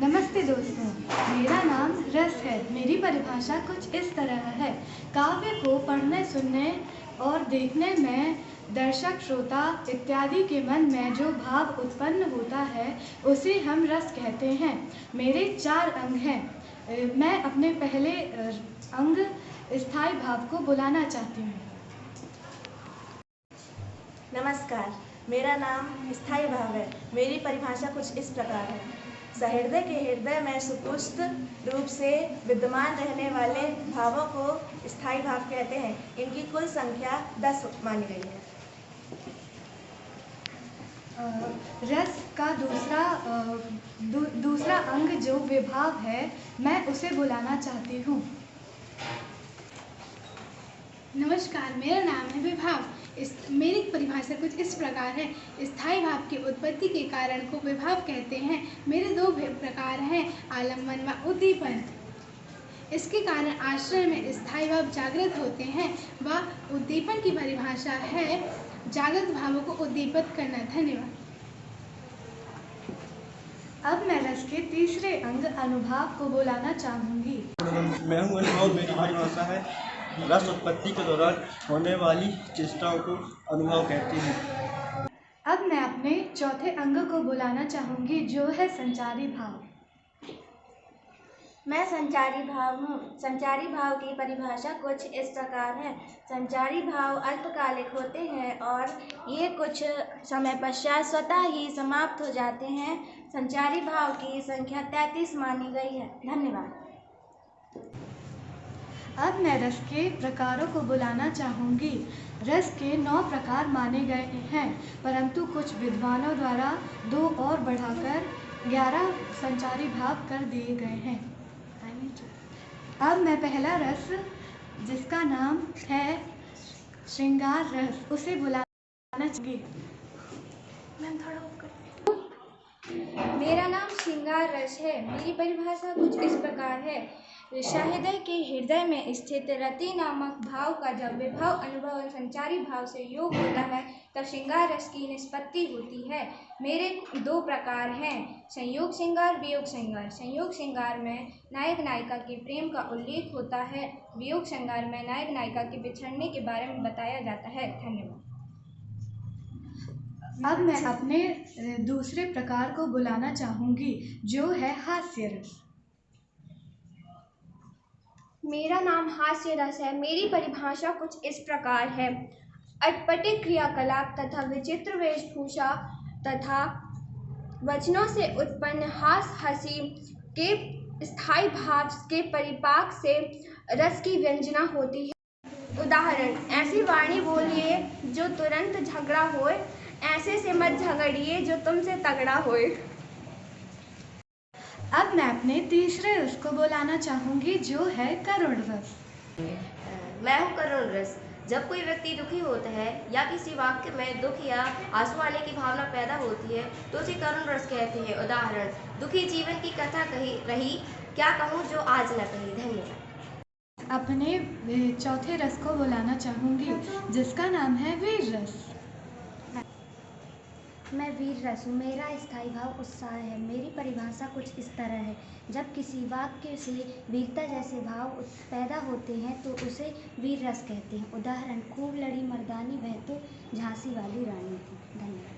नमस्ते दोस्तों, मेरा नाम रस है। मेरी परिभाषा कुछ इस तरह है। काव्य को पढ़ने, सुनने और देखने में दर्शक, श्रोता इत्यादि के मन में जो भाव उत्पन्न होता है उसे हम रस कहते हैं। मेरे 4 अंग हैं। मैं अपने पहले अंग स्थायी भाव को बुलाना चाहती हूँ। नमस्कार, मेरा नाम स्थायी भाव है। मेरी परिभाषा कुछ इस प्रकार है। सहृदय के हृदय में सुपुष्ट रूप से विद्यमान रहने वाले भावों को स्थायी भाव कहते हैं। इनकी कुल संख्या 10 मानी गई है। रस का दूसरा अंग जो विभाव है, मैं उसे बुलाना चाहती हूँ। नमस्कार, मेरा नाम है विभाव। मेरी परिभाषा कुछ इस प्रकार है। स्थायी भाव की उत्पत्ति के कारण को विभाव कहते हैं। मेरे 2 प्रकार हैं, आलम्बन व उद्दीपन। इसके कारण आश्रय में स्थायी भाव जागृत होते हैं व उद्दीपन की परिभाषा है जागृत भावों को उद्दीपित करना। धन्यवाद। अब मैं रस के तीसरे अंग अनुभव को बुलाना चाहूँगी। मैं हूँ अनुभव। मेरी परिभाषा है रस उत्पत्ति के दौरान होने वाली चेष्टाओं को अनुभव कहते हैं। अब मैं अपने चौथे अंग को बुलाना चाहूँगी, जो है संचारी भाव। मैं संचारी भाव हूँ। संचारी भाव की परिभाषा कुछ इस प्रकार है। संचारी भाव अल्पकालिक होते हैं और ये कुछ समय पश्चात स्वतः ही समाप्त हो जाते हैं। संचारी भाव की संख्या 33 मानी गई है। धन्यवाद। अब मैं रस के प्रकारों को बुलाना चाहूँगी। रस के 9 प्रकार माने गए हैं, परंतु कुछ विद्वानों द्वारा 2 और बढ़ाकर 11 संचारी भाव कर दिए गए हैं। अब मैं पहला रस, जिसका नाम है श्रृंगार रस, उसे बुलाना चाहूँगी। मेरा नाम श्रृंगार रस है। मेरी परिभाषा कुछ इस प्रकार है। सहृदय के हृदय में स्थित रति नामक भाव का जब विभाव अनुभव और संचारी भाव से योग होता है तब श्रृंगार रस की निष्पत्ति होती है। मेरे 2 प्रकार हैं, संयोग श्रृंगार, वियोग श्रृंगार। संयोग श्रृंगार में नायक नायिका के प्रेम का उल्लेख होता है। वियोग श्रृंगार में नायक नायिका के बिछड़ने के बारे में बताया जाता है। धन्यवाद। अब मैं अपने दूसरे प्रकार को बुलाना चाहूँगी, जो है हास्य रस। मेरा नाम हास्य रस है। मेरी परिभाषा कुछ इस प्रकार है। अटपटे क्रियाकलाप तथा विचित्र वेशभूषा तथा वचनों से उत्पन्न हंसी के स्थायी भाव के परिपाक से रस की व्यंजना होती है। उदाहरण, ऐसी वाणी बोलिए जो तुरंत झगड़ा होए, ऐसे से मत झगड़िए जो तुमसे तगड़ा होए। अब मैं अपने तीसरे रस को बुलाना चाहूँगी, जो है करुण रस। मैं हूँ करुण रस। जब कोई व्यक्ति दुखी होता है या किसी वाक्य में दुख या आंसू आने की भावना पैदा होती है तो उसे करुण रस कहते हैं। उदाहरण, दुखी जीवन की कथा कही रही, क्या कहूँ जो आज न कही। धन्यवाद। अपने चौथे रस को बुलाना चाहूँगी, जिसका नाम है वीर रस। मैं वीर रस हूँ। मेरा स्थायी भाव उत्साह है। मेरी परिभाषा कुछ इस तरह है। जब किसी वाक्य से वीरता जैसे भाव पैदा होते हैं तो उसे वीर रस कहते हैं। उदाहरण, खूब लड़ी मर्दानी वह तो झांसी वाली रानी थी। धन्यवाद।